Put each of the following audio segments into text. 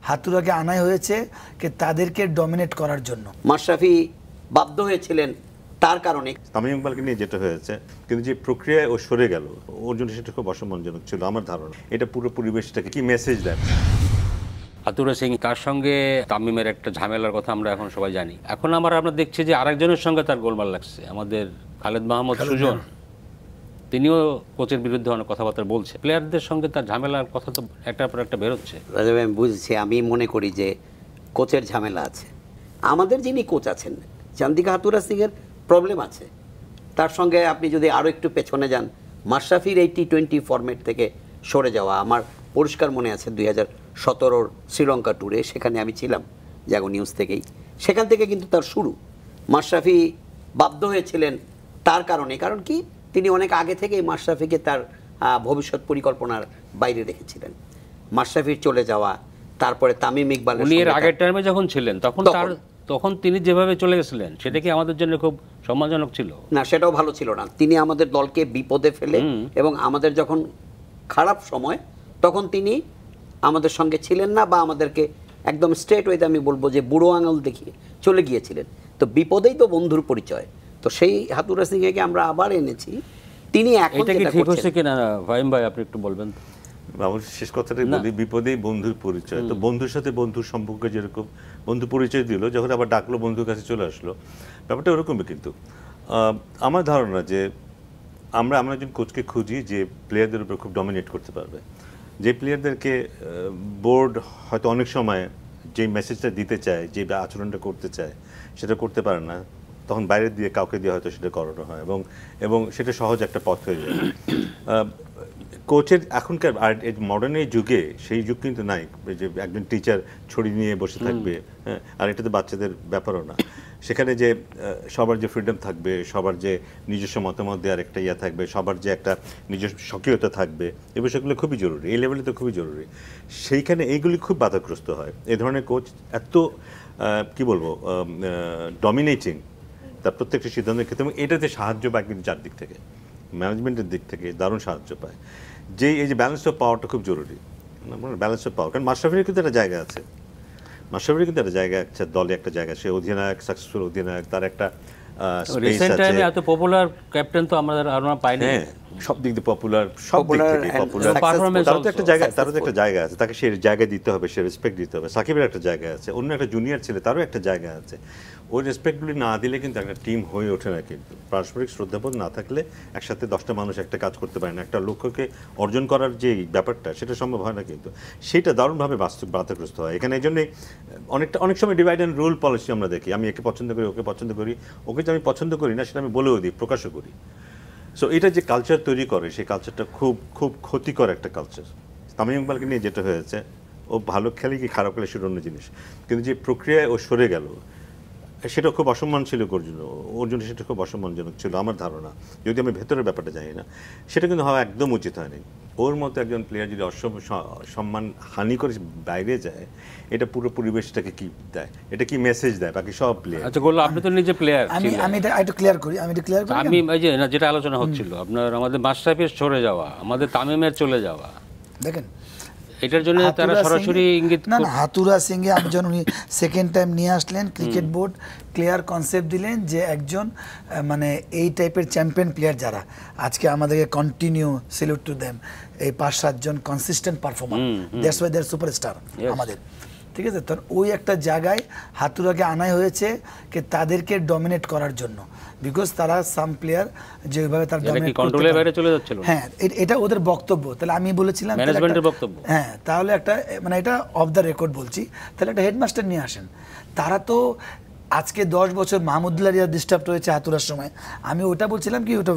হাতুড়াকে আনাই হয়েছে যে তাদেরকে ডমিনেট করার জন্য। মাশরাফি বাধ্য হয়েছিলেন তার কারণে। তামিম ইকবালকে নিয়ে যেটা হয়েছে, কিন্তু যে প্রক্রিয়ায় ও সরে গেল ওর জন্য সেটা খুব অসম্মানজনক ছিল আমার ধারণা। এটা পুরো পরিবেশটাকে কি মেসেজ দেয়? হাতুড়া সিং তার সঙ্গে তামিমের একটা ঝামেলার কথা আমরা এখন সবাই জানি। এখন আমরা দেখছি যে আরেকজনের সঙ্গে তার গোলমাল লাগছে, আমাদের খালেদ মাহমুদ সুজন। তিনিও কোচের বিরুদ্ধে অনেক কথাবার্তা বলছে। প্লেয়ারদের সঙ্গে তার ঝামেলার কথা তো একটার পর একটা বেরোচ্ছে। আমি বুঝছি, আমি মনে করি যে কোচের ঝামেলা আছে। আমাদের যিনি কোচ আছেন চান্দিকা হাতুড়া সিংয়ের প্রবলেম আছে। তার সঙ্গে আপনি যদি আরও একটু পেছনে যান, মাশরাফির এই টি-20 ফরম্যাট থেকে সরে যাওয়া আমার পরিষ্কার মনে আছে 2017-র শ্রীলঙ্কা ট্যুরে, সেখানে আমি ছিলাম জাগো নিউজ থেকেই। সেখান থেকে কিন্তু তার শুরু। মাশরাফি বাধ্য হয়েছিলেন তার কারণে, কারণ কি তিনি অনেক আগে থেকেই মাশরাফিকে তার ভবিষ্যৎ পরিকল্পনার বাইরে রেখেছিলেন। মাশরাফির চলে যাওয়া, তারপরে তামিম ইকবাল এর আগের টাইমে যখন ছিলেন তখন তিনি যেভাবে চলে গেছিলেন সেটা কি আমাদের জন্য খুব সম্মানজনক ছিল? না, সেটাও ভালো ছিল না। তিনি আমাদের দলকে বিপদে ফেলে এবং আমাদের যখন খারাপ সময় তখন তিনি আমাদের সঙ্গে ছিলেন না, বা আমাদেরকে একদম স্ট্রেট ওয়েতে আমি বলবো যে বুড়ো আঙুল দেখিয়ে চলে গিয়েছিলেন। তো বিপদেই তো বন্ধুর পরিচয়। তো সেই হাতুড়া সিংকে আমরা আবার এনেছি। তিনি এখন এটা কি ঠিক হচ্ছে কিনা ফাহিম ভাই আপনি একটু বলবেন? আমার শেষ কথাটাই বলি, বিপদেই বন্ধুর পরিচয়। তো বন্ধুর সাথে বন্ধুর সম্পর্ক যেরকম বন্ধু পরিচয় দিল, যখন আবার ডাকলো বন্ধুর কাছে চলে আসলো, ব্যাপারটা ওরকমই। কিন্তু আমার ধারণা যে আমরা একজন কোচকে খুঁজি যে প্লেয়ারদের উপর খুব ডমিনেট করতে পারবে, যে প্লেয়ারদেরকে বোর্ড হয়তো অনেক সময় যে মেসেজটা দিতে চায়, যে আচরণটা করতে চায় সেটা করতে পারে না, তখন বাইরে দিয়ে কাউকে দিয়ে হয়তো সেটা করানো হয় এবং সেটা সহজ একটা পথ হয়ে যায়। কোচের এখনকার আর মডার্ন এই যুগে সেই যুগ কিন্তু নাই যে একজন টিচার ছড়ি নিয়ে বসে থাকবে। হ্যাঁ, আর এটা তো বাচ্চাদের ব্যাপারও না। সেখানে যে সবার যে ফ্রিডম থাকবে, সবার যে নিজস্ব মতামত দেওয়ার একটা ইয়া থাকবে, সবার যে একটা নিজস্ব স্বকীয়তা থাকবে, এই বিষয়গুলো খুবই জরুরি। এই লেভেলে তো খুবই জরুরি। সেইখানে এইগুলি খুব বাধাগ্রস্ত হয়। এই ধরনের কোচ এত কি বলবো ডমিনেটিং তার প্রত্যেকটা সিদ্ধান্তের ক্ষেত্রে, এবং এটাতে সাহায্য পায় কিন্তু চারদিক থেকে, ম্যানেজমেন্টের দিক থেকে দারুণ সাহায্য পায়। এই যে ব্যালেন্স অফ পাওয়ারটা খুব জরুরি, ব্যালেন্স অফ পাওয়ার। কারণ মাশরাফির কিন্তু একটা জায়গা আছে, মাশরাফির কিন্তু একটা জায়গা আছে, দলে একটা জায়গা। সে অধিনায়ক, সাকসেসফুল অধিনায়ক, তার একটা স্পেস আছে। এত পপুলার ক্যাপ্টেন তো আমরা পাইনি। হ্যাঁ, সব দিক দিয়ে পপুলার, সব দিক থেকে পপুলার। তারও তো একটা জায়গা আছে, তাকে সে জায়গা দিতে হবে, সে রেসপেক্ট দিতে হবে। সাকিবের একটা জায়গা আছে, অন্য একটা জুনিয়র ছেলে তারও একটা জায়গা আছে। ওই রেসপেক্টগুলি না দিলে কিন্তু একটা টিম হয়ে ওঠে না। কিন্তু পারস্পরিক শ্রদ্ধাবোধ না থাকলে একসাথে 10টা মানুষ একটা কাজ করতে পারে না। একটা লক্ষ্যকে অর্জন করার যে ব্যাপারটা, সেটা সম্ভব হয় না। কিন্তু সেটা দারুণভাবে বাধাগ্রস্ত হয় এখানে। এই জন্যই অনেক সময় ডিভাইড অ্যান্ড রুল পলিসি আমরা দেখি। আমি একে পছন্দ করি, ওকে পছন্দ করি, ওকে যে আমি পছন্দ করি না সেটা আমি বলেও দিই, প্রকাশও করি। সো এটা যে কালচার তৈরি করে, সেই কালচারটা খুব খুব ক্ষতিকর একটা কালচার। তামিম ইকবালকে নিয়ে যেটা হয়েছে, ও ভালো খেলে কি খারাপ খেলে সেটা অন্য জিনিস, কিন্তু যে প্রক্রিয়ায় ও সরে গেল সেটা খুব অসম্মান ছিল ওর জন্য সেটা খুব অসম্মানজনক ছিল আমার ধারণা। যদি আমি ভেতরের ব্যাপারটা জানি না, সেটা কিন্তু হওয়া একদম উচিত হয়নি। ওর মতো একজন প্লেয়ার যদি সম্মান হানি করে বাইরে যায়, এটা পুরো পরিবেশটাকে কি দেয়, এটা কি মেসেজ দেয় বাকি সব প্লেয়ার? আচ্ছা গোল্লা, আপনি তো নিজে প্লেয়ার। আমি এটা একটু ক্লিয়ার করি। আমি এই যে যেটা আলোচনা হচ্ছিল, আপনার আমাদের মাশরাফির সরে যাওয়া, আমাদের তামিমের চলে যাওয়া, দেখেন এটার জন্য তারা সরাসরি ইঙ্গিত না হাতুড়া সিংয়ে আমি যখন উনি সেকেন্ড টাইম নিয়ে আসলেন, ক্রিকেট বোর্ড ক্লিয়ার কনসেপ্ট দিলেন যে একজন মানে এই টাইপের চ্যাম্পিয়ন প্লেয়ার যারা আজকে আমাদেরকে কন্টিনিউ সেলুট টু দেম, এই 5-7 জন consistent performer, that's why they are superstar আমাদের, ঠিক আছে? তো ওই একটা জায়গায় হাতুড়াকে আনাই হয়েছে যে তাদেরকে ডমিনেট করার জন্য, বিকজ তারা সাম প্লেয়ার যেভাবে তার কন্ট্রোলের বাইরে চলে যাচ্ছিল। হ্যাঁ, এটা ওদের বক্তব্য। তাহলে আমি বলেছিলাম ম্যানেজমেন্টের বক্তব্য। হ্যাঁ, তাহলে একটা মানে এটা অফ দ্য রেকর্ড বলছি, তাহলে একটা হেডমাস্টার নিয়ে আসেন। তারা তো আজকে 10 বছর মাহমুদুল্লাহ রিয়াদ ডিস্টার্ব হয়েছে হাতুড়ার সময়। আমি ওটা বলছিলাম কি ওটা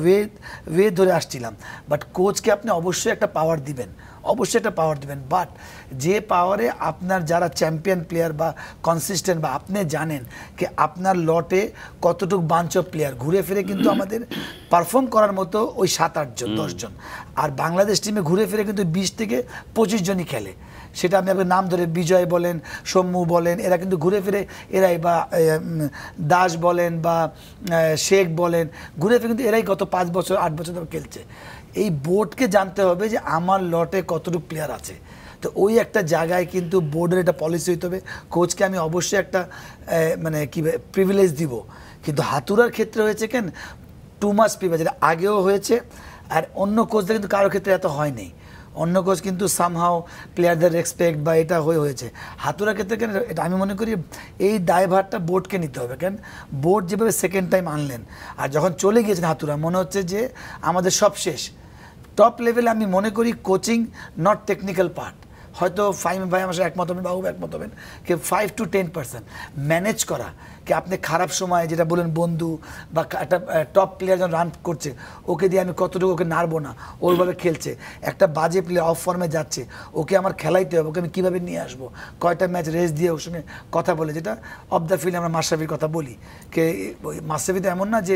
ওয়ে ধরে আসছিলাম। বাট কোচকে আপনি অবশ্যই একটা পাওয়ার দিবেন, বাট যে পাওয়ারে আপনার যারা চ্যাম্পিয়ন প্লেয়ার বা কনসিস্টেন্ট, বা আপনি জানেন কি আপনার লটে কতটুকু বাঞ্চ অফ প্লেয়ার ঘুরে ফিরে কিন্তু আমাদের পারফর্ম করার মতো ওই 7-8 জন 10 জন, আর বাংলাদেশ টিমে ঘুরে ফিরে কিন্তু 20 থেকে 25 জনই খেলে। সেটা আপনি আপনার নাম ধরে বিজয় বলেন, সৌম্যু বলেন, এরা কিন্তু ঘুরে ফিরে এরাই, বা দাস বলেন বা শেখ বলেন, ঘুরে ফিরে কিন্তু এরাই গত 5 বছর 8 বছর ধরে খেলছে। এই বোর্ডকে জানতে হবে যে আমার লটে কতটুকু প্লেয়ার আছে। তো ওই একটা জায়গায় কিন্তু বোর্ডের একটা পলিসি হইতে হবে, কোচকে আমি অবশ্যই একটা মানে কি প্রিভিলেজ দিব। কিন্তু হাতুড়ার ক্ষেত্রে হয়েছে কেন টু মাচ প্রিভিলেজ, যেটা আগেও হয়েছে, আর অন্য কোচদের কিন্তু কারোর ক্ষেত্রে এত হয়নি। অন্য কোচ কিন্তু সামহাও প্লেয়ারদের রেসপেক্ট বা এটা হয়েছে। হাতুড়ার ক্ষেত্রে কেন এটা আমি মনে করি এই দায়ভারটা বোর্ডকে নিতে হবে, কেন বোর্ড যেভাবে সেকেন্ড টাইম আনলেন আর যখন চলে গিয়েছেন হাতুড়া, মনে হচ্ছে যে আমাদের সব শেষ। টপ লেভেলে আমি মনে করি কোচিং নট টেকনিক্যাল পার্ট, হয়তো ফাইম ভাই আমার সাথে একমত হবেন, বাবু একমত হবেন, কে 5 to 10% ম্যানেজ করা, কি আপনি খারাপ সময় যেটা বলেন বন্ধু বা একটা টপ প্লেয়ার যখন রান করছে ওকে দিয়ে আমি কতটুকু ওকে নাড়বো না, ওইভাবে খেলছে, একটা বাজে প্লেয়ার অফ ফর্মে যাচ্ছে ওকে আমার খেলাইতে হবে, ওকে আমি কীভাবে নিয়ে আসবো, কয়টা ম্যাচ রেস্ট দিয়ে ওর সঙ্গে কথা বলে, যেটা অফ দ্য ফিল্ড আমরা মাশরাফির কথা বলি, কে মাশরাফি তো এমন না যে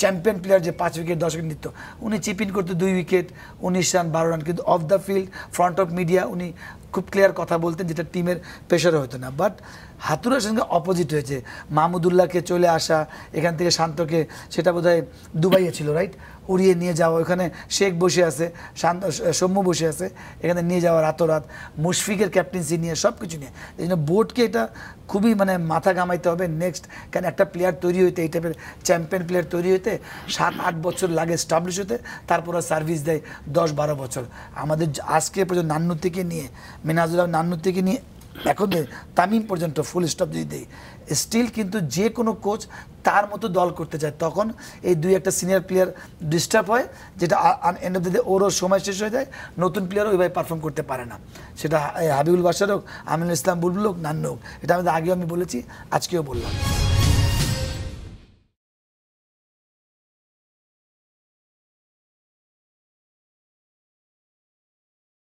চ্যাম্পিয়ন প্লেয়ার যে 5 উইকেট 10 উইকেট নিত, উনি চিপ ইন করতে 2 উইকেট 19 রান 12 রান, কিন্তু of the field front of media উনি খুব ক্লিয়ার কথা বলতেন, যেটা টিমের প্রেশারে হতো না। বাট হাতুড়ার সঙ্গে অপোজিট হয়েছে, মাহমুদুল্লাহকে চলে আসা এখান থেকে শান্তকে, সেটা বোধহয় দুবাইয়ে ছিল রাইট, উড়িয়ে নিয়ে যাওয়া, ওখানে শেখ বসে আছে, শান্ত সৌম্য বসে আছে, এখানে নিয়ে যাওয়া রাতোরাত, মুশফিকের ক্যাপ্টেন্সি নিয়ে সব কিছু নিয়ে। এই জন্য বোর্ডকে এটা খুবই মানে মাথা ঘামাইতে হবে নেক্সট, কারণ একটা প্লেয়ার তৈরি হইতে, এই টাইপের চ্যাম্পিয়ন প্লেয়ার তৈরি হইতে 7-8 বছর লাগে স্টাবলিশ হতে, তারপর সার্ভিস দেয় 10-12 বছর। আমাদের আজকে পর্যন্ত নান্নু থেকে নিয়ে মিনাজুল নান্নু থেকে নিয়ে এখন তামিম পর্যন্ত ফুল স্টপ যদি দেয়, স্টিল কিন্তু যে কোনো কোচ তার মতো দল করতে চায়, তখন এই 2-1 সিনিয়র প্লেয়ার ডিস্টার্ব হয়, যেটা এন্ড অফ দ্য ডে ওরও সময় শেষ হয়ে যায়, নতুন প্লেয়ারও ওইভাবে পারফর্ম করতে পারে না, সেটা হাবিবুল বাশার হোক, আমিনুল ইসলাম বুলবুল হোক, নান্নু হোক। এটা আমাদের আগেও আমি বলেছি, আজকেও বললাম।